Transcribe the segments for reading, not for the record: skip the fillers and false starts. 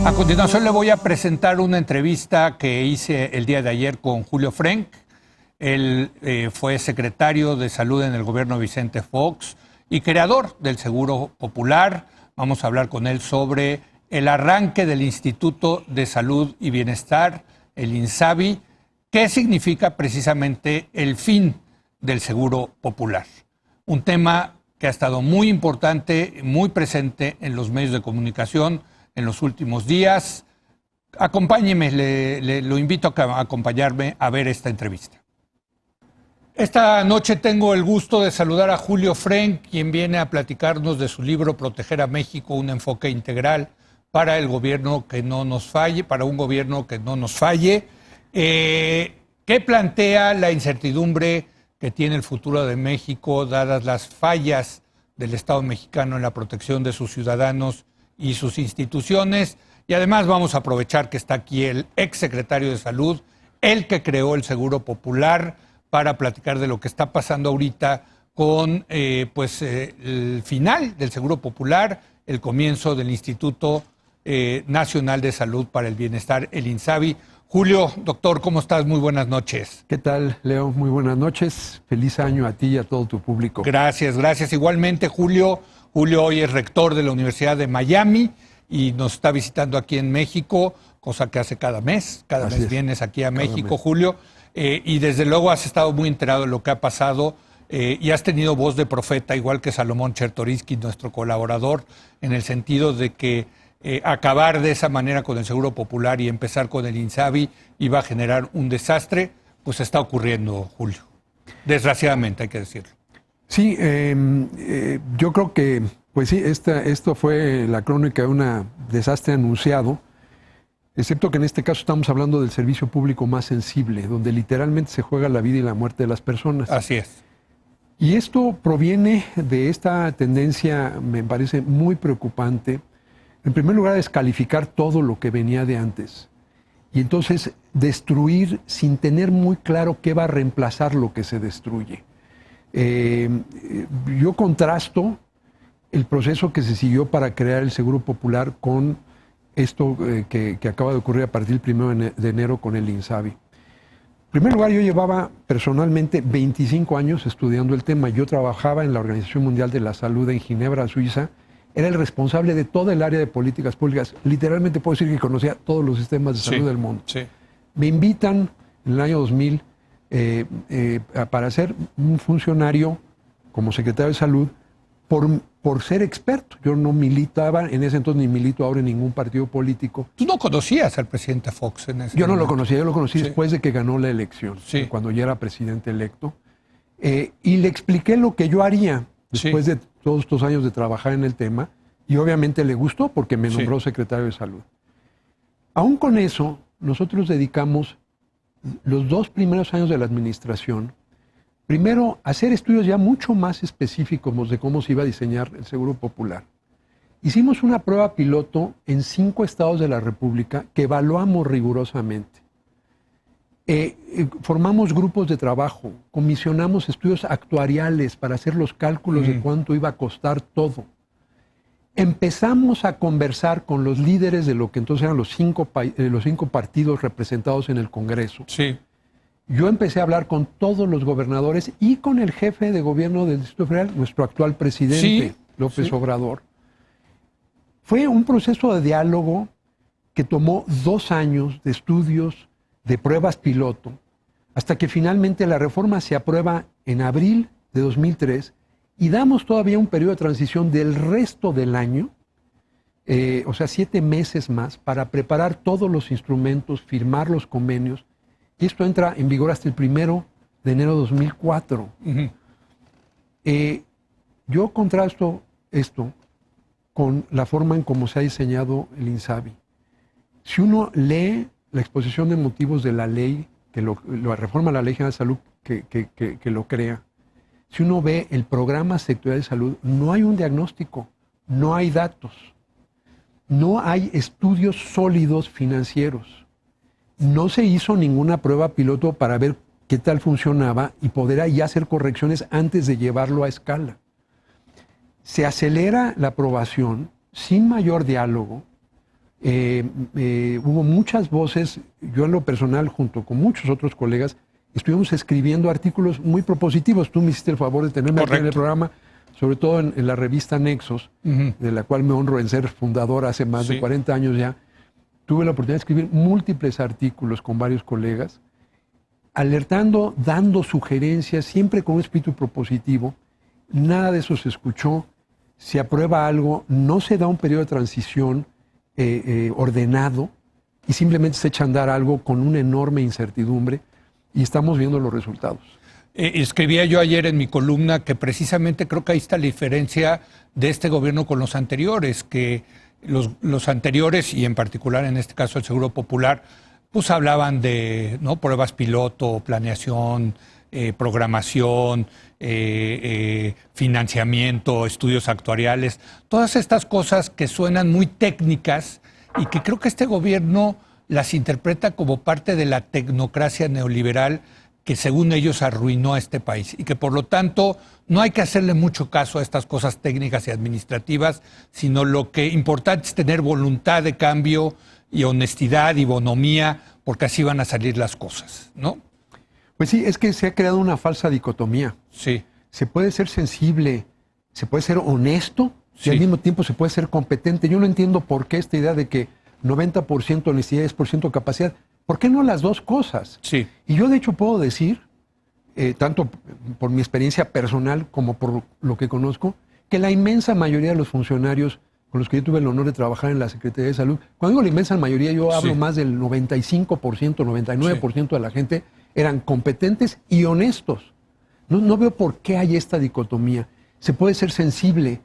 A continuación le voy a presentar una entrevista que hice el día de ayer con Julio Frenk. Él fue secretario de Salud en el gobierno de Vicente Fox y creador del Seguro Popular. Vamos a hablar con él sobre el arranque del Instituto de Salud y Bienestar, el INSABI, qué significa precisamente el fin del Seguro Popular. Un tema que ha estado muy importante, muy presente en los medios de comunicación en los últimos días. Acompáñeme, lo invito a acompañarme a ver esta entrevista. Esta noche tengo el gusto de saludar a Julio Frenk, quien viene a platicarnos de su libro Proteger a México, un enfoque integral para el gobierno que no nos falle, para un gobierno que no nos falle, que plantea la incertidumbre que tiene el futuro de México, dadas las fallas del Estado mexicano en la protección de sus ciudadanos y sus instituciones. Y además vamos a aprovechar que está aquí el exsecretario de Salud, el que creó el Seguro Popular, para platicar de lo que está pasando ahorita con el final del Seguro Popular, el comienzo del Instituto Nacional de Salud para el Bienestar, el INSABI. Julio, doctor, ¿cómo estás? Muy buenas noches. ¿Qué tal, Leo? Muy buenas noches. Feliz año a ti y a todo tu público. Gracias, gracias. Igualmente, Julio. Julio hoy es rector de la Universidad de Miami y nos está visitando aquí en México, cosa que hace cada mes. Cada mes vienes aquí a México, Julio. Y desde luego has estado muy enterado de lo que ha pasado y has tenido voz de profeta, igual que Salomón Chertoriski, nuestro colaborador, en el sentido de que acabar de esa manera con el Seguro Popular y empezar con el INSABI iba a generar un desastre. Pues está ocurriendo, Julio. Desgraciadamente, hay que decirlo. Sí, yo creo que, pues sí, esto fue la crónica de un desastre anunciado, excepto que en este caso estamos hablando del servicio público más sensible, donde literalmente se juega la vida y la muerte de las personas. Así es. Y esto proviene de esta tendencia, me parece muy preocupante, en primer lugar, descalificar todo lo que venía de antes. Y entonces destruir sin tener muy claro qué va a reemplazar lo que se destruye. Yo contrasto el proceso que se siguió para crear el Seguro Popular con esto que acaba de ocurrir a partir del 1 de enero con el INSABI. En primer lugar, yo llevaba personalmente 25 años estudiando el tema. Yo trabajaba en la Organización Mundial de la Salud en Ginebra, Suiza. Era el responsable de todo el área de políticas públicas. Literalmente puedo decir que conocía todos los sistemas de salud del mundo. Sí. Me invitan en el año 2000 para ser un funcionario como secretario de Salud por ser experto. Yo no militaba en ese entonces, ni milito ahora en ningún partido político. ¿Tú no conocías al presidente Fox en ese Yo no momento? Lo conocía, yo lo conocí después de que ganó la elección, cuando ya era presidente electo. Y le expliqué lo que yo haría después de todos estos años de trabajar en el tema, y obviamente le gustó porque me nombró secretario de Salud. Aún con eso, nosotros dedicamos los 2 primeros años de la administración, primero, a hacer estudios ya mucho más específicos de cómo se iba a diseñar el Seguro Popular. Hicimos una prueba piloto en 5 estados de la República que evaluamos rigurosamente. Formamos grupos de trabajo, comisionamos estudios actuariales para hacer los cálculos de cuánto iba a costar todo. Empezamos a conversar con los líderes de lo que entonces eran los 5 partidos representados en el Congreso. Sí. Yo empecé a hablar con todos los gobernadores y con el jefe de gobierno del Distrito Federal, nuestro actual presidente, López Obrador. Fue un proceso de diálogo que tomó 2 años de estudios, de pruebas piloto, hasta que finalmente la reforma se aprueba en abril de 2003 y damos todavía un periodo de transición del resto del año, o sea, 7 meses más, para preparar todos los instrumentos, firmar los convenios, y esto entra en vigor hasta el 1 de enero de 2004. Yo contrasto esto con la forma en cómo se ha diseñado el INSABI. Si uno lee la exposición de motivos de la ley, que lo reforma la Ley General de Salud que lo crea, si uno ve el programa sectorial de salud, no hay un diagnóstico, no hay datos, no hay estudios sólidos financieros. No se hizo ninguna prueba piloto para ver qué tal funcionaba y poder ahí hacer correcciones antes de llevarlo a escala. Se acelera la aprobación sin mayor diálogo, Hubo muchas voces, yo en lo personal, junto con muchos otros colegas, estuvimos escribiendo artículos muy propositivos. Tú me hiciste el favor de tenerme aquí en el programa, sobre todo en la revista Nexos, de la cual me honro en ser fundador hace más de 40 años ya. Tuve la oportunidad de escribir múltiples artículos con varios colegas, alertando, dando sugerencias, siempre con un espíritu propositivo. Nada de eso se escuchó. Se aprueba algo, no se da un periodo de transición ordenado y simplemente se echa a andar algo con una enorme incertidumbre y estamos viendo los resultados. Escribía yo ayer en mi columna que precisamente creo que ahí está la diferencia de este gobierno con los anteriores, que los anteriores, y en particular en este caso el Seguro Popular, pues hablaban de pruebas piloto, planeación, programación, financiamiento, estudios actuariales, todas estas cosas que suenan muy técnicas y que creo que este gobierno las interpreta como parte de la tecnocracia neoliberal que según ellos arruinó a este país y que por lo tanto no hay que hacerle mucho caso a estas cosas técnicas y administrativas, sino lo que importante es tener voluntad de cambio y honestidad y bonomía, porque así van a salir las cosas, ¿no? Pues sí, es que se ha creado una falsa dicotomía. Sí. Se puede ser sensible, se puede ser honesto y al mismo tiempo se puede ser competente. Yo no entiendo por qué esta idea de que 90% honestidad y 10% capacidad. ¿Por qué no las dos cosas? Sí. Y yo de hecho puedo decir, tanto por mi experiencia personal como por lo que conozco, que la inmensa mayoría de los funcionarios con los que yo tuve el honor de trabajar en la Secretaría de Salud, cuando digo la inmensa mayoría, yo hablo más del 95%, 99% de la gente, eran competentes y honestos. No veo por qué hay esta dicotomía. Se puede ser sensible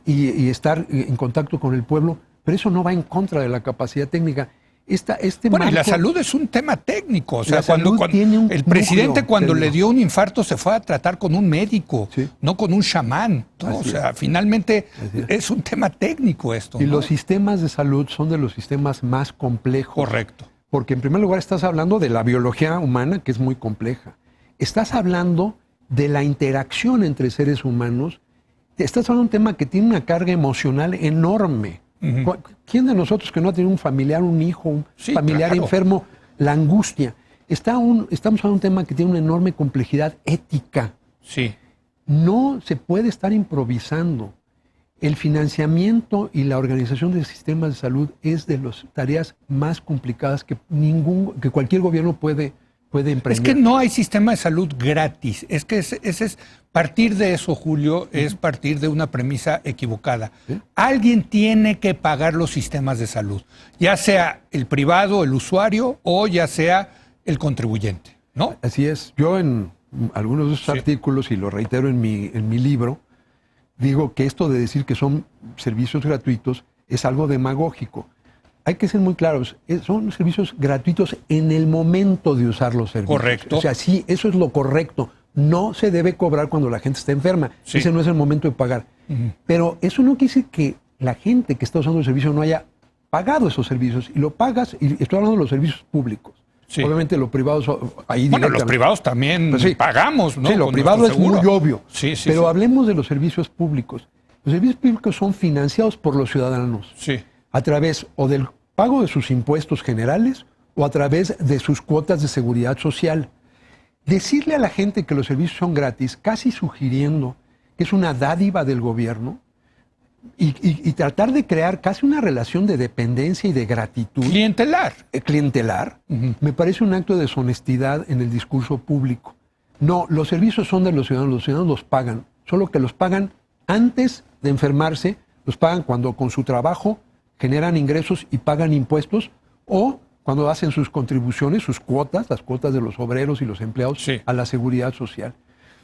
y estar en contacto con el pueblo, pero eso no va en contra de la capacidad técnica. Bueno, y la salud es un tema técnico. O sea, cuando el presidente cuando le dio un infarto se fue a tratar con un médico, no con un chamán. ¿No? O sea, finalmente es un tema técnico esto. Y ¿no? los sistemas de salud son de los sistemas más complejos. Correcto. Porque en primer lugar estás hablando de la biología humana, que es muy compleja. Estás hablando de la interacción entre seres humanos. Estás hablando de un tema que tiene una carga emocional enorme. ¿Quién de nosotros que no ha tenido un familiar, un hijo, un familiar enfermo, la angustia? Estamos hablando de un tema que tiene una enorme complejidad ética. Sí. No se puede estar improvisando. El financiamiento y la organización de sistemas de salud es de las tareas más complicadas que cualquier gobierno puede emprender. Es que no hay sistema de salud gratis. Es que partir de eso, Julio, es partir de una premisa equivocada. ¿Sí? Alguien tiene que pagar los sistemas de salud, ya sea el privado, el usuario, o ya sea el contribuyente, ¿no? Así es. Yo en algunos de esos artículos, y lo reitero en mi libro, digo que esto de decir que son servicios gratuitos es algo demagógico. Hay que ser muy claros, son servicios gratuitos en el momento de usar los servicios. Correcto. O sea, sí, eso es lo correcto. No se debe cobrar cuando la gente está enferma. Sí. Ese no es el momento de pagar. Pero eso no quiere decir que la gente que está usando el servicio no haya pagado esos servicios. Y lo pagas, y estoy hablando de los servicios públicos. Sí. Obviamente los privados, ahí bueno, los privados también pues pagamos, ¿no? Sí, lo privado es muy obvio. Pero hablemos de los servicios públicos. Los servicios públicos son financiados por los ciudadanos. Sí. A través o del pago de sus impuestos generales o a través de sus cuotas de seguridad social. Decirle a la gente que los servicios son gratis, casi sugiriendo que es una dádiva del gobierno, y tratar de crear casi una relación de dependencia y de gratitud. Clientelar. Clientelar, me parece un acto de deshonestidad en el discurso público. No, los servicios son de los ciudadanos los pagan, solo que los pagan antes de enfermarse, los pagan cuando con su trabajo generan ingresos y pagan impuestos, o cuando hacen sus contribuciones, sus cuotas, las cuotas de los obreros y los empleados a la seguridad social.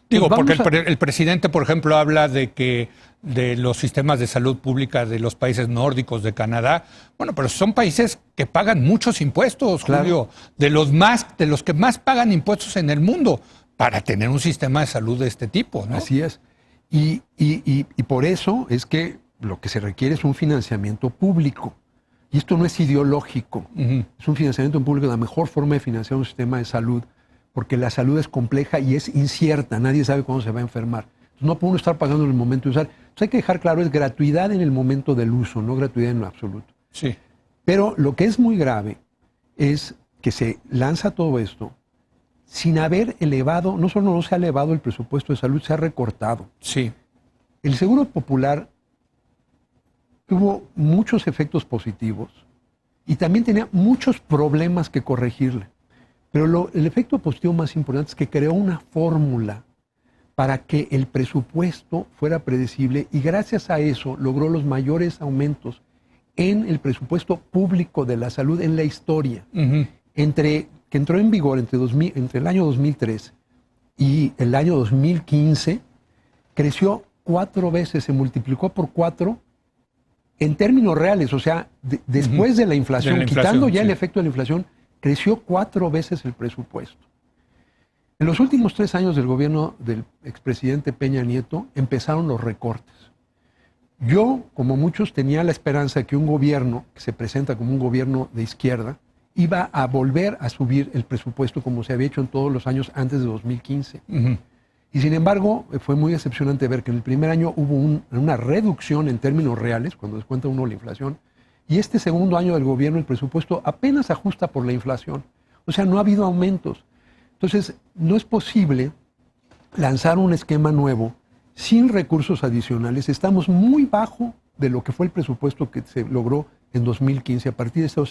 Digo, porque el presidente, por ejemplo, habla de los sistemas de salud pública de los países nórdicos, de Canadá. Bueno, pero son países que pagan muchos impuestos, Julio, de los que más pagan impuestos en el mundo para tener un sistema de salud de este tipo, ¿no? Así es. Y por eso es que lo que se requiere es un financiamiento público. Y esto no es ideológico. Es un financiamiento público, la mejor forma de financiar un sistema de salud, porque la salud es compleja y es incierta. Nadie sabe cuándo se va a enfermar. Entonces, no puede uno estar pagando en el momento de usar. Entonces hay que dejar claro, es gratuidad en el momento del uso, no gratuidad en lo absoluto. Sí. Pero lo que es muy grave es que se lanza todo esto sin haber elevado, no solo no se ha elevado el presupuesto de salud, se ha recortado. Sí. El Seguro Popular tuvo muchos efectos positivos y también tenía muchos problemas que corregirle. Pero el efecto positivo más importante es que creó una fórmula para que el presupuesto fuera predecible y gracias a eso logró los mayores aumentos en el presupuesto público de la salud en la historia. Que entró en vigor entre el año 2003 y el año 2015, creció 4 veces, se multiplicó por 4 en términos reales, o sea, después de la inflación, quitando ya el efecto de la inflación, creció 4 veces el presupuesto. En los últimos 3 años del gobierno del expresidente Peña Nieto empezaron los recortes. Yo, como muchos, tenía la esperanza de que un gobierno que se presenta como un gobierno de izquierda iba a volver a subir el presupuesto como se había hecho en todos los años antes de 2015. Y sin embargo, fue muy decepcionante ver que en el primer año hubo una reducción en términos reales, cuando descuenta uno la inflación, y este segundo año del gobierno el presupuesto apenas ajusta por la inflación. O sea, no ha habido aumentos. Entonces, no es posible lanzar un esquema nuevo sin recursos adicionales. Estamos muy bajo de lo que fue el presupuesto que se logró en 2015. A partir de eso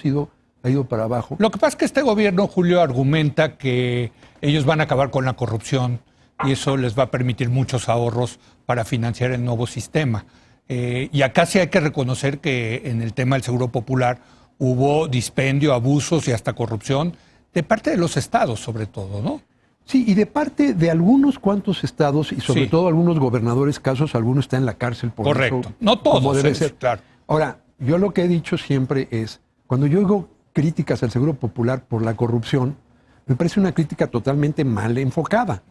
ha ido para abajo. Lo que pasa es que este gobierno, Julio, argumenta que ellos van a acabar con la corrupción y eso les va a permitir muchos ahorros para financiar el nuevo sistema. Y acá sí hay que reconocer que en el tema del Seguro Popular hubo dispendio, abusos y hasta corrupción de parte de los estados, sobre todo, ¿no? Sí, y de parte de algunos cuantos estados y sobre todo algunos gobernadores, algunos están en la cárcel por correcto. Eso, no todos, como debe ser. Claro. Ahora, yo lo que he dicho siempre es, cuando yo oigo críticas al Seguro Popular por la corrupción, me parece una crítica totalmente mal enfocada.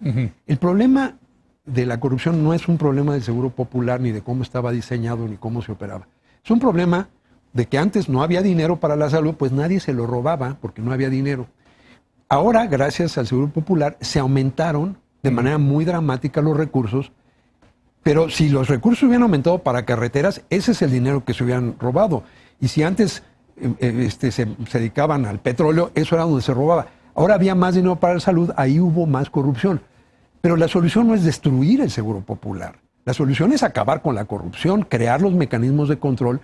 El problema de la corrupción no es un problema del Seguro Popular, ni de cómo estaba diseñado, ni cómo se operaba. Es un problema de que antes no había dinero para la salud, pues nadie se lo robaba porque no había dinero. Ahora, gracias al Seguro Popular, se aumentaron de manera muy dramática los recursos, pero si los recursos hubieran aumentado para carreteras, ese es el dinero que se hubieran robado. Y si antes se dedicaban al petróleo, eso era donde se robaba. Ahora había más dinero para la salud, ahí hubo más corrupción. Pero la solución no es destruir el Seguro Popular. La solución es acabar con la corrupción, crear los mecanismos de control.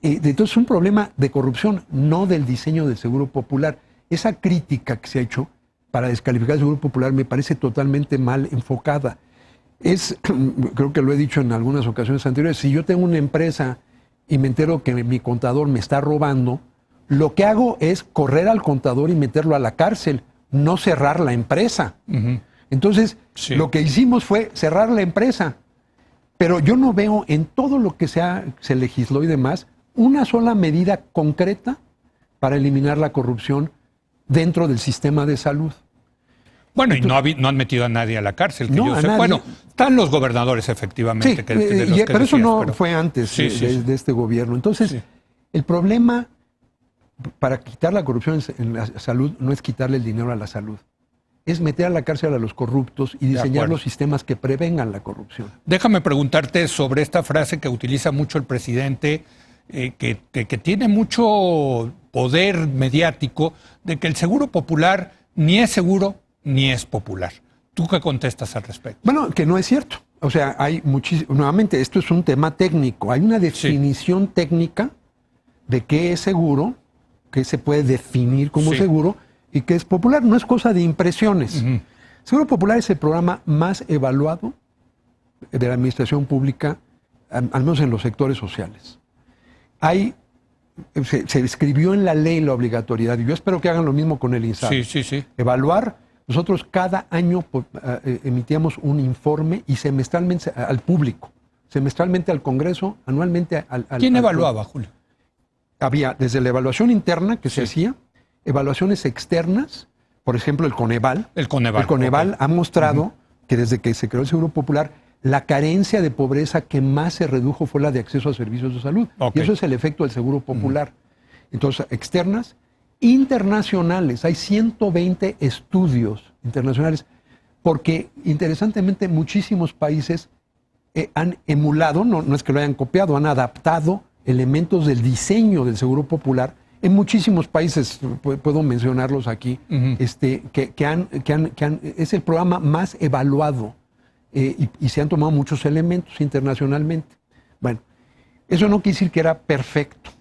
Entonces es un problema de corrupción, no del diseño del Seguro Popular. Esa crítica que se ha hecho para descalificar el Seguro Popular me parece totalmente mal enfocada. Creo que lo he dicho en algunas ocasiones anteriores, si yo tengo una empresa y me entero que mi contador me está robando, lo que hago es correr al contador y meterlo a la cárcel, no cerrar la empresa. Entonces, lo que hicimos fue cerrar la empresa. Pero yo no veo en todo lo que se legisló y demás una sola medida concreta para eliminar la corrupción dentro del sistema de salud. Bueno, entonces, y no han metido a nadie a la cárcel, que yo sé. Nadie. Bueno, están los gobernadores, efectivamente. Sí, pero eso no fue antes de este gobierno. Entonces, el problema para quitar la corrupción en la salud no es quitarle el dinero a la salud. Es meter a la cárcel a los corruptos y diseñar los sistemas que prevengan la corrupción. Déjame preguntarte sobre esta frase que utiliza mucho el presidente, que tiene mucho poder mediático, de que el Seguro Popular ni es seguro ni es popular. ¿Tú qué contestas al respecto? Bueno, que no es cierto. O sea, hay muchísimo. Nuevamente, esto es un tema técnico. Hay una definición técnica de qué es seguro, qué se puede definir como seguro y qué es popular. No es cosa de impresiones. Seguro Popular es el programa más evaluado de la administración pública, al menos en los sectores sociales. Se escribió en la ley la obligatoriedad, y yo espero que hagan lo mismo con el INSABI. Evaluar. Nosotros cada año emitíamos un informe y semestralmente al público, semestralmente al Congreso, anualmente al... ¿Quién evaluaba, Julio? Había desde la evaluación interna que se hacía, evaluaciones externas, por ejemplo el Coneval. El Coneval ha mostrado que desde que se creó el Seguro Popular, la carencia de pobreza que más se redujo fue la de acceso a servicios de salud. Y eso es el efecto del Seguro Popular. Entonces, externas, internacionales. Hay 120 estudios internacionales, porque interesantemente muchísimos países han emulado, no es que lo hayan copiado, han adaptado elementos del diseño del Seguro Popular. En muchísimos países, puedo mencionarlos aquí, es el programa más evaluado y se han tomado muchos elementos internacionalmente. Bueno, eso no quiere decir que era perfecto,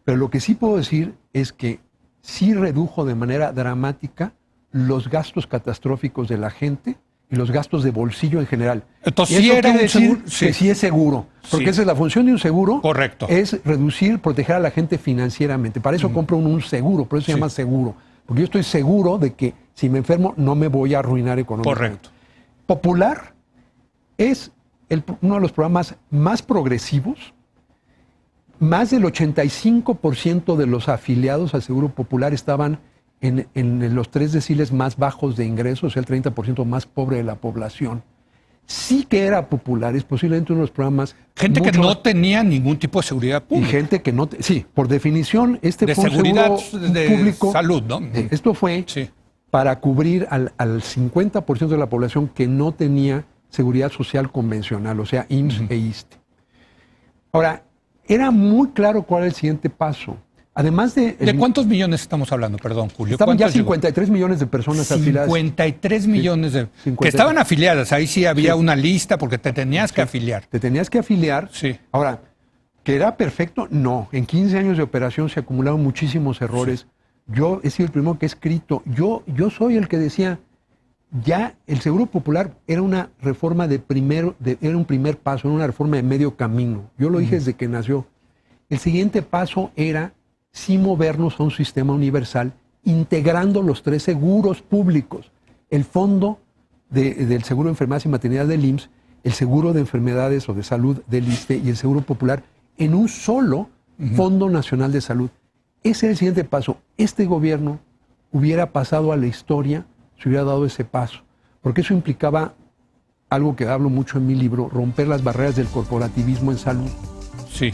pero lo que sí puedo decir es que sí redujo de manera dramática los gastos catastróficos de la gente y los gastos de bolsillo en general. Entonces, y sí eso era quiere un decir seguro, sí. que sí es seguro, porque Sí. esa es la función de un seguro. Correcto. Es reducir, proteger a la gente financieramente. Para eso compro un seguro, por eso se Sí. llama seguro. Porque yo estoy seguro de que si me enfermo no me voy a arruinar económicamente. Correcto. Popular es uno de los programas más progresivos. Más del 85% de los afiliados al Seguro Popular estaban en los 3 deciles más bajos de ingresos, o sea, el 30% más pobre de la población. Sí que era popular, es posiblemente uno de los programas... Gente que mucho no más- tenía ningún tipo de seguridad Y pública. gente que no... Sí, por definición, este De fue un seguridad, seguro de público... salud, ¿no? Esto fue Sí. para cubrir al 50% de la población que no tenía seguridad social convencional, o sea, IMSS e ISSSTE. Ahora, era muy claro cuál era el siguiente paso. Además de... ¿De cuántos millones estamos hablando? Perdón, Julio. Estaban ya ¿Cuántos llegó? 53 millones de personas afiliadas. 53 millones de... 53. Que estaban afiliadas. Ahí sí había Sí. una lista porque te tenías que afiliar. Te tenías que afiliar. Sí. Ahora, ¿que era perfecto? No. En 15 años de operación se acumularon muchísimos errores. Yo he sido el primero que he escrito. Yo soy el que decía, ya el Seguro Popular era una reforma era un primer paso, era una reforma de medio camino. Yo lo dije desde que nació. El siguiente paso era sí movernos a un sistema universal integrando los 3 seguros públicos. El fondo del seguro de enfermedades y maternidad del IMSS, el seguro de enfermedades o de salud del ISSSTE y el Seguro Popular en un solo Fondo Nacional de Salud. Ese es el siguiente paso. Este gobierno hubiera pasado a la historia si hubiera dado ese paso, porque eso implicaba algo que hablo mucho en mi libro, romper las barreras del corporativismo en salud. Sí.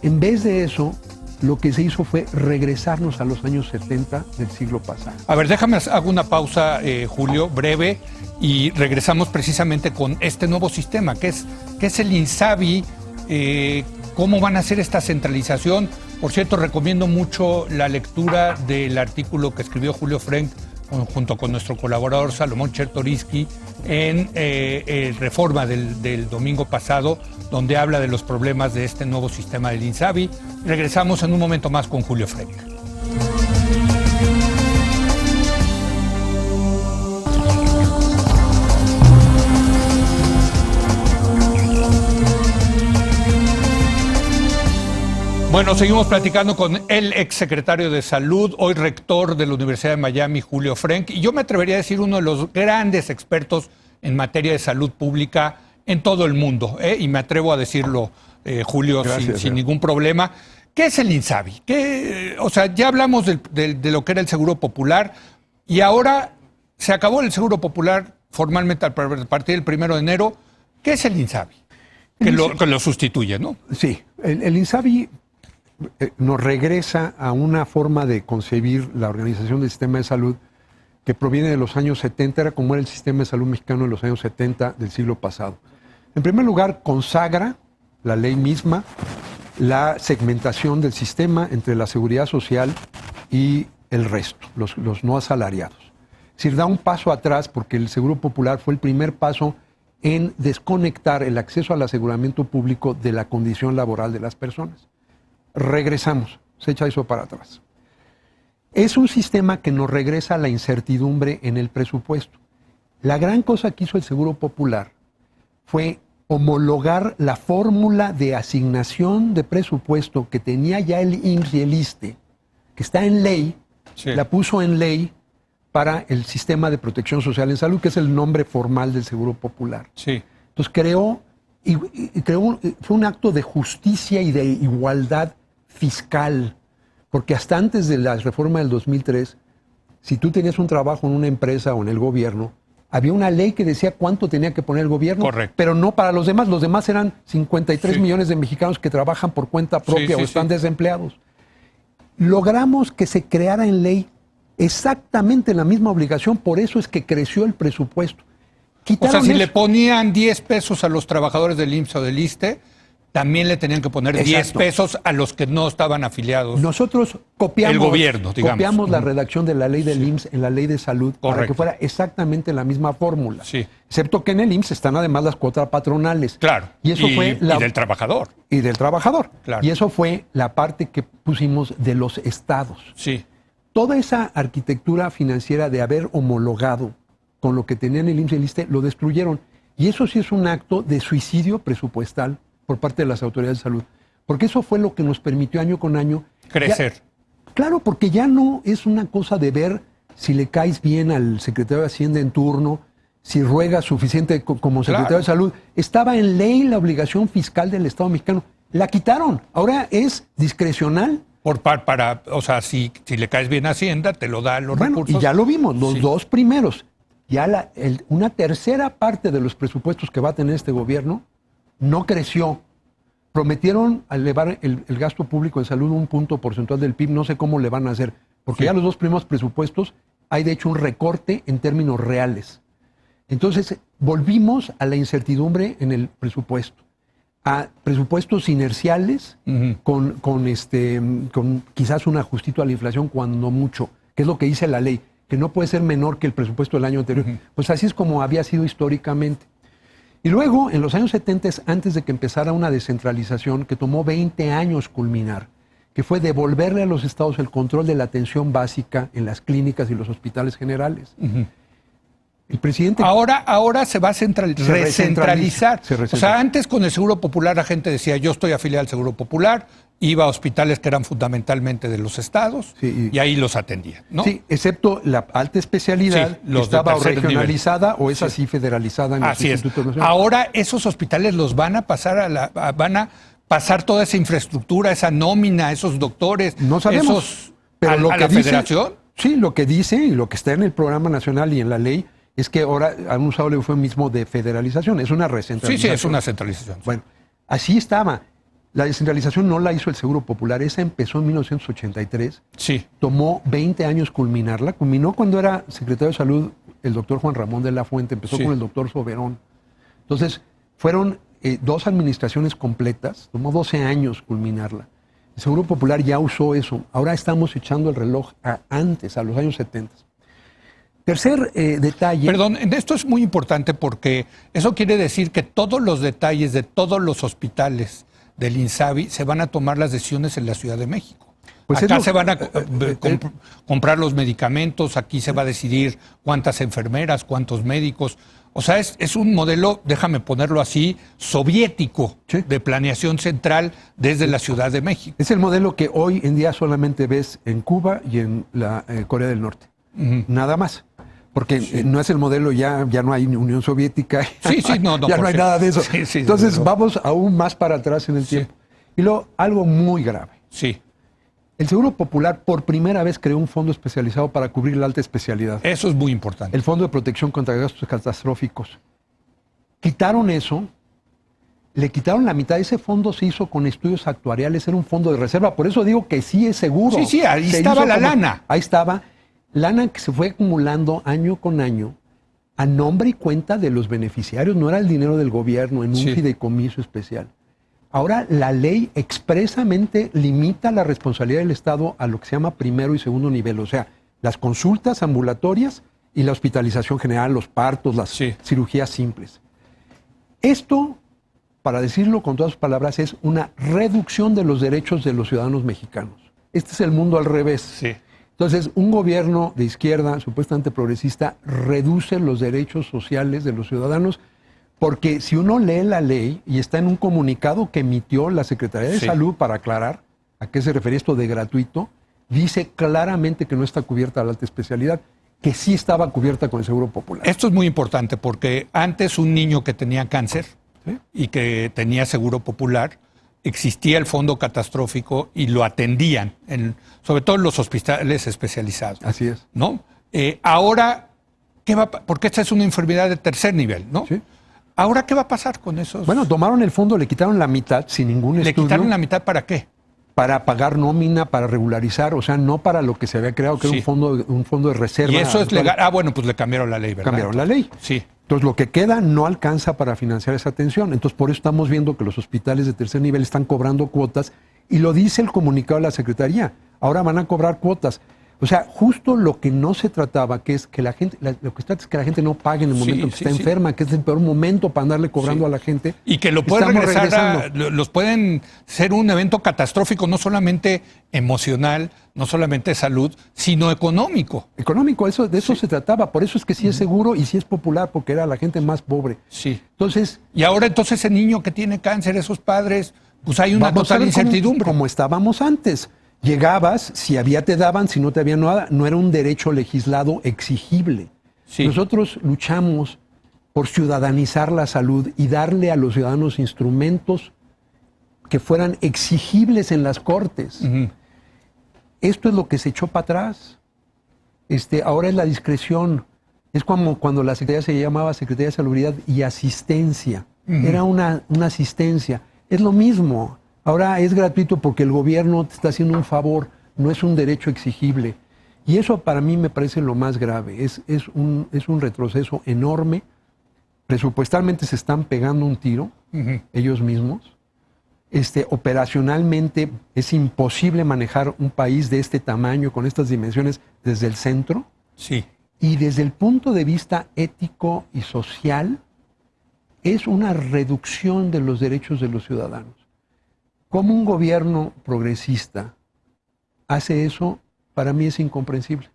En vez de eso, lo que se hizo fue regresarnos a los años 70 del siglo pasado. A ver, hago una pausa, Julio, breve, y regresamos precisamente con este nuevo sistema, que es el INSABI. ¿Cómo van a hacer esta centralización? Por cierto, recomiendo mucho la lectura del artículo que escribió Julio Frenk junto con nuestro colaborador Salomón Chertoriski en Reforma del domingo pasado, donde habla de los problemas de este nuevo sistema del INSABI. Regresamos en un momento más con Julio Frenk. Bueno, seguimos platicando con el exsecretario de Salud, hoy rector de la Universidad de Miami, Julio Frenk, y yo me atrevería a decir uno de los grandes expertos en materia de salud pública en todo el mundo, y me atrevo a decirlo, Julio, sin ningún problema. ¿Qué es el INSABI? O sea, ya hablamos de lo que era el Seguro Popular y ahora se acabó el Seguro Popular formalmente a partir del 1 de enero. ¿Qué es el INSABI? Que lo sustituye, ¿no? Sí, el INSABI nos regresa a una forma de concebir la organización del sistema de salud que proviene de los años 70, era como era el sistema de salud mexicano en los años 70 del siglo pasado. En primer lugar, consagra la ley misma la segmentación del sistema entre la seguridad social y el resto, los no asalariados. Es decir, da un paso atrás porque el Seguro Popular fue el primer paso en desconectar el acceso al aseguramiento público de la condición laboral de las personas. Regresamos, se echa eso para atrás. Es un sistema que nos regresa a la incertidumbre en el presupuesto. La gran cosa que hizo el Seguro Popular fue homologar la fórmula de asignación de presupuesto que tenía ya el IMSS y el ISSSTE, que está en ley, Sí. la puso en ley para el sistema de protección social en salud, que es el nombre formal del Seguro Popular. Sí. Entonces fue un acto de justicia y de igualdad fiscal, porque hasta antes de la reforma del 2003, si tú tenías un trabajo en una empresa o en el gobierno, había una ley que decía cuánto tenía que poner el gobierno, Correcto. pero no para los demás. Los demás eran 53 Sí. millones de mexicanos que trabajan por cuenta propia Sí, o están sí. desempleados. Logramos que se creara en ley exactamente la misma obligación, por eso es que creció el presupuesto. O sea, Quitaron si eso. le ponían 10 pesos a los trabajadores del IMSS o del ISSSTE, también le tenían que poner 10 pesos a los que no estaban afiliados. Nosotros copiamos, el gobierno, digamos. Copiamos la redacción de la ley del IMSS en la ley de salud para que fuera exactamente la misma fórmula. Sí. Excepto que en el IMSS están además las cuotas patronales. Claro. Y eso fue y del trabajador. Y del trabajador. Claro. Y eso fue la parte que pusimos de los estados. Sí. Toda esa arquitectura financiera de haber homologado con lo que tenían el IMSS y el ISSSTE lo destruyeron. Y eso sí es un acto de suicidio presupuestal por parte de las autoridades de salud. Porque eso fue lo que nos permitió año con año crecer. Claro, porque ya no es una cosa de ver si le caes bien al secretario de Hacienda en turno, si ruega suficiente como secretario de Salud. Estaba en ley la obligación fiscal del Estado mexicano. La quitaron. Ahora es discrecional. O sea, si le caes bien a Hacienda, te lo da los recursos. Y ya lo vimos, los dos primeros. Ya una tercera parte de los presupuestos que va a tener este gobierno no creció. Prometieron elevar el gasto público en salud un punto porcentual del PIB, no sé cómo le van a hacer, porque ya los dos primeros presupuestos hay de hecho un recorte en términos reales. Entonces volvimos a la incertidumbre en el presupuesto, a presupuestos inerciales con quizás un ajustito a la inflación cuando mucho, que es lo que dice la ley, que no puede ser menor que el presupuesto del año anterior. Pues así es como había sido históricamente. Y luego, en los años 70, antes de que empezara una descentralización que tomó 20 años culminar, que fue devolverle a los estados el control de la atención básica en las clínicas y los hospitales generales. El presidente... Ahora se va a recentralizar. Se o sea, antes con el Seguro Popular la gente decía, yo estoy afiliado al Seguro Popular, iba a hospitales que eran fundamentalmente de los estados y ahí los atendía, ¿no? Sí, excepto la alta especialidad, estaba regionalizada nivel. O es así federalizada en los institutos nacionales. Ahora esos hospitales los van a pasar van a pasar toda esa infraestructura, esa nómina, esos doctores, no sabemos, pero lo que la dice, federación. Sí, lo que dice y lo que está en el programa nacional y en la ley es que ahora han usado el eufemismo de federalización, es una recentralización. Sí, es una centralización. Bueno, así estaba. La descentralización no la hizo el Seguro Popular, esa empezó en 1983. Sí. Tomó 20 años culminarla. Culminó cuando era secretario de Salud el doctor Juan Ramón de la Fuente, empezó con el doctor Soberón. Entonces, fueron 2 administraciones completas, tomó 12 años culminarla. El Seguro Popular ya usó eso. Ahora estamos echando el reloj a los años 70. Tercer detalle. Perdón, esto es muy importante porque eso quiere decir que todos los detalles de todos los hospitales del INSABI se van a tomar las decisiones en la Ciudad de México. Pues acá se van a comprar los medicamentos, aquí se va a decidir cuántas enfermeras, cuántos médicos. O sea, es un modelo, déjame ponerlo así, soviético de planeación central desde la Ciudad de México. Es el modelo que hoy en día solamente ves en Cuba y en la Corea del Norte. Nada más. Porque no es el modelo, ya no hay Unión Soviética, ya no hay nada de eso. Entonces vamos aún más para atrás en el tiempo. Y luego, algo muy grave. Sí. El Seguro Popular por primera vez creó un fondo especializado para cubrir la alta especialidad. Eso es muy importante. El Fondo de Protección contra Gastos Catastróficos. Quitaron eso, le quitaron la mitad. Ese fondo se hizo con estudios actuariales, era un fondo de reserva. Por eso digo que sí es seguro. Sí, ahí estaba la lana. Ahí estaba. Lana que se fue acumulando año con año a nombre y cuenta de los beneficiarios. No era el dinero del gobierno en un fideicomiso especial. Ahora la ley expresamente limita la responsabilidad del Estado a lo que se llama primero y segundo nivel. O sea, las consultas ambulatorias y la hospitalización general, los partos, las cirugías simples. Esto, para decirlo con todas sus palabras, es una reducción de los derechos de los ciudadanos mexicanos. Este es el mundo al revés. Sí. Entonces, un gobierno de izquierda, supuestamente progresista, reduce los derechos sociales de los ciudadanos, porque si uno lee la ley, y está en un comunicado que emitió la Secretaría de Salud para aclarar a qué se refería esto de gratuito, dice claramente que no está cubierta la alta especialidad, que sí estaba cubierta con el Seguro Popular. Esto es muy importante porque antes un niño que tenía cáncer y que tenía Seguro Popular, existía el fondo catastrófico y lo atendían, sobre todo en los hospitales especializados. Así es. ¿No? Ahora, porque esta es una enfermedad de tercer nivel, ¿no? Sí. Ahora, ¿qué va a pasar con esos? Bueno, tomaron el fondo, le quitaron la mitad sin ningún estudio. ¿Le quitaron la mitad para qué? Para pagar nómina, para regularizar, o sea, no para lo que se había creado, que era un fondo de reserva. ¿Y eso es legal? Ah, bueno, pues le cambiaron la ley, ¿verdad? Cambiaron la ley. Sí. Entonces, lo que queda no alcanza para financiar esa atención. Entonces, por eso estamos viendo que los hospitales de tercer nivel están cobrando cuotas, y lo dice el comunicado de la Secretaría. Ahora van a cobrar cuotas. O sea, justo lo que no se trataba, que es que la gente, lo que se trata es que la gente no pague en el momento en que está enferma, que es el peor momento para andarle cobrando a la gente. Y que lo pueden los pueden ser un evento catastrófico, no solamente emocional, no solamente de salud, sino económico. Económico, de eso se trataba. Por eso es que sí es seguro y sí es popular, porque era la gente más pobre. Sí. Entonces, y ahora entonces ese niño que tiene cáncer, esos padres, pues hay una total incertidumbre. Como estábamos antes. Llegabas, si había te daban, si no te había nada, no era un derecho legislado exigible. Sí. Nosotros luchamos por ciudadanizar la salud y darle a los ciudadanos instrumentos que fueran exigibles en las cortes. Esto es lo que se echó para atrás. Ahora es la discreción. Es como cuando la Secretaría se llamaba Secretaría de Salubridad y Asistencia. Era una asistencia. Es lo mismo. Ahora es gratuito porque el gobierno te está haciendo un favor, no es un derecho exigible. Y eso para mí me parece lo más grave. Es un retroceso enorme. Presupuestalmente se están pegando un tiro ellos mismos. Operacionalmente es imposible manejar un país de este tamaño, con estas dimensiones, desde el centro. Sí. Y desde el punto de vista ético y social, es una reducción de los derechos de los ciudadanos. ¿Cómo un gobierno progresista hace eso? Para mí es incomprensible.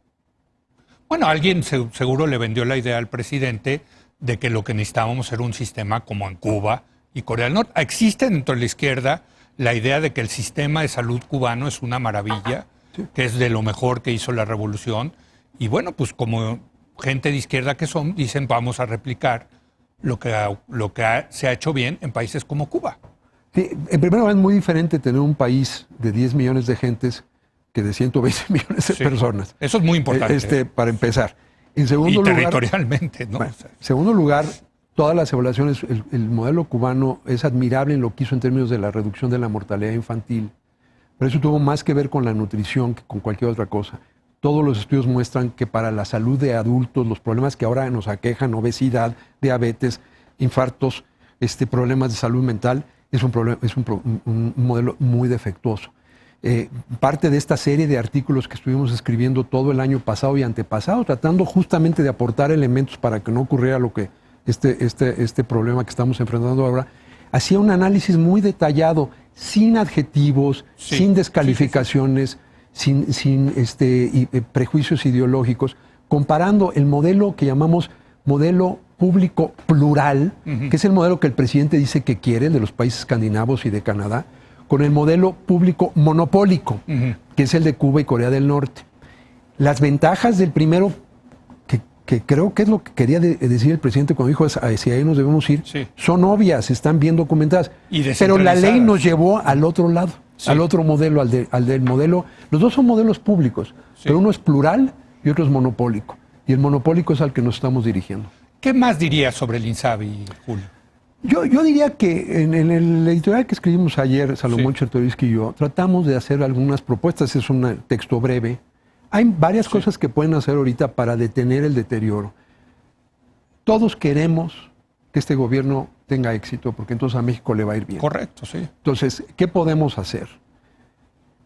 Bueno, alguien seguro le vendió la idea al presidente de que lo que necesitábamos era un sistema como en Cuba y Corea del Norte. Existe dentro de la izquierda la idea de que el sistema de salud cubano es una maravilla, que es de lo mejor que hizo la revolución. Y bueno, pues como gente de izquierda que son, dicen vamos a replicar lo que se ha hecho bien en países como Cuba. Sí, en primer lugar, es muy diferente tener un país de 10 millones de gentes que de 120 millones de personas. Eso es muy importante. Para empezar. En segundo lugar, territorialmente, ¿no? Bueno, en segundo lugar, todas las evaluaciones, el modelo cubano es admirable en lo que hizo en términos de la reducción de la mortalidad infantil. Pero eso tuvo más que ver con la nutrición que con cualquier otra cosa. Todos los estudios muestran que para la salud de adultos, los problemas que ahora nos aquejan, obesidad, diabetes, infartos, problemas de salud mental, es un modelo muy defectuoso. Parte de esta serie de artículos que estuvimos escribiendo todo el año pasado y antepasado, tratando justamente de aportar elementos para que no ocurriera lo que este problema que estamos enfrentando ahora, hacía un análisis muy detallado, sin adjetivos, sin descalificaciones, sin prejuicios ideológicos, comparando el modelo que llamamos modelo público plural, que es el modelo que el presidente dice que quiere, el de los países escandinavos y de Canadá, con el modelo público monopólico, que es el de Cuba y Corea del Norte. Las ventajas del primero, que creo que es lo que quería decir el presidente cuando dijo hacia ahí nos debemos ir, son obvias, están bien documentadas. Pero la ley nos llevó al otro lado, al otro modelo, al del modelo. Los dos son modelos públicos, pero uno es plural y otro es monopólico. Y el monopólico es al que nos estamos dirigiendo. ¿Qué más dirías sobre el INSABI, Julio? Yo diría que en el editorial que escribimos ayer, Salomón Chertorivsky y yo, tratamos de hacer algunas propuestas, es un texto breve. Hay varias cosas que pueden hacer ahorita para detener el deterioro. Todos queremos que este gobierno tenga éxito, porque entonces a México le va a ir bien. Correcto, sí. Entonces, ¿qué podemos hacer?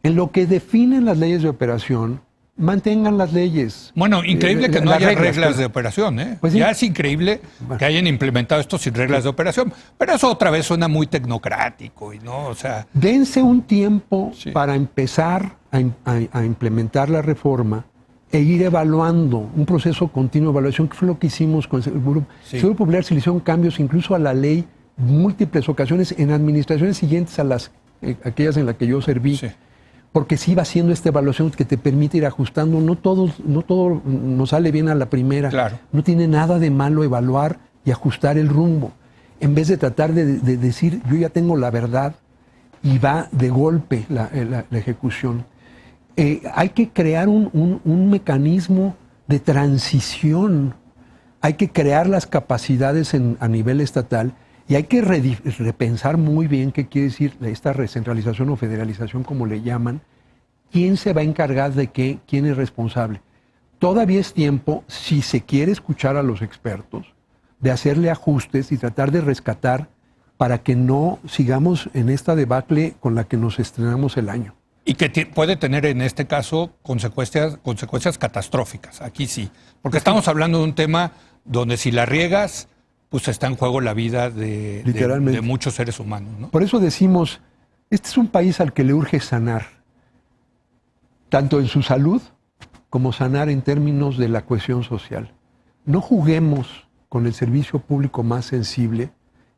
En lo que definen las leyes de operación, mantengan las leyes. Bueno, increíble que no haya reglas de operación, ¿eh? Pues ya es increíble que hayan implementado esto sin reglas de operación, pero eso otra vez suena muy tecnocrático y no, o sea... Dense un tiempo para empezar a implementar la reforma e ir evaluando, un proceso continuo de evaluación, que fue lo que hicimos con el Grupo. El Seguro Popular se le hicieron cambios incluso a la ley múltiples ocasiones en administraciones siguientes a aquellas en las que yo serví. Porque sí va haciendo esta evaluación que te permite ir ajustando. No todo nos sale bien a la primera. Claro. No tiene nada de malo evaluar y ajustar el rumbo. En vez de tratar de decir, yo ya tengo la verdad y va de golpe la ejecución. Hay que crear un mecanismo de transición. Hay que crear las capacidades a nivel estatal y hay que repensar muy bien qué quiere decir esta recentralización o federalización, como le llaman. ¿Quién se va a encargar de qué? ¿Quién es responsable? Todavía es tiempo, si se quiere escuchar a los expertos, de hacerle ajustes y tratar de rescatar para que no sigamos en esta debacle con la que nos estrenamos el año. Y que puede tener en este caso consecuencias catastróficas, aquí sí. Porque estamos hablando de un tema donde si la riegas, pues está en juego la vida de muchos seres humanos, ¿no? Por eso decimos, este es un país al que le urge sanar, tanto en su salud como sanar en términos de la cohesión social. No juguemos con el servicio público más sensible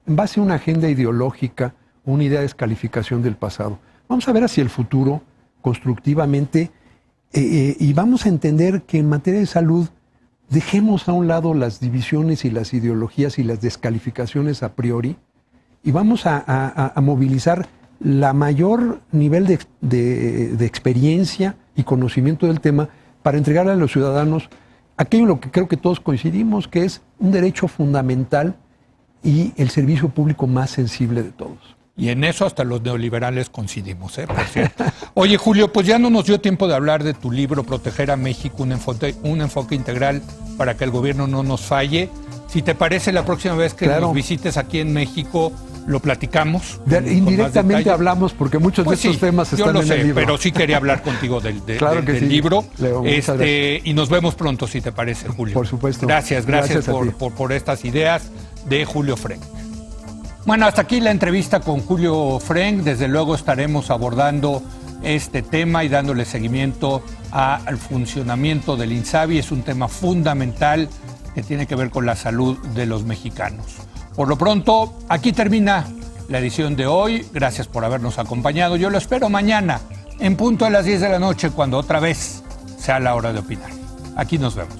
en base a una agenda ideológica, una idea de descalificación del pasado. Vamos a ver hacia el futuro constructivamente y vamos a entender que en materia de salud dejemos a un lado las divisiones y las ideologías y las descalificaciones a priori y vamos a movilizar la mayor nivel de experiencia y conocimiento del tema para entregarle a los ciudadanos aquello en lo que creo que todos coincidimos, que es un derecho fundamental y el servicio público más sensible de todos. Y en eso hasta los neoliberales coincidimos, por cierto. Oye, Julio, pues ya no nos dio tiempo de hablar de tu libro Proteger a México, un enfoque integral para que el gobierno no nos falle. Si te parece, la próxima vez que nos visites aquí en México, lo platicamos. Indirectamente hablamos, porque muchos de estos temas están en el libro. Pero sí quería hablar contigo del libro. Leo, y nos vemos pronto, si te parece, Julio. Por supuesto. Gracias por estas ideas de Julio Frenk. Bueno, hasta aquí la entrevista con Julio Frenk. Desde luego estaremos abordando este tema y dándole seguimiento al funcionamiento del INSABI. Es un tema fundamental que tiene que ver con la salud de los mexicanos. Por lo pronto, aquí termina la edición de hoy. Gracias por habernos acompañado. Yo lo espero mañana, en punto a las 10 de la noche, cuando otra vez sea la hora de opinar. Aquí nos vemos.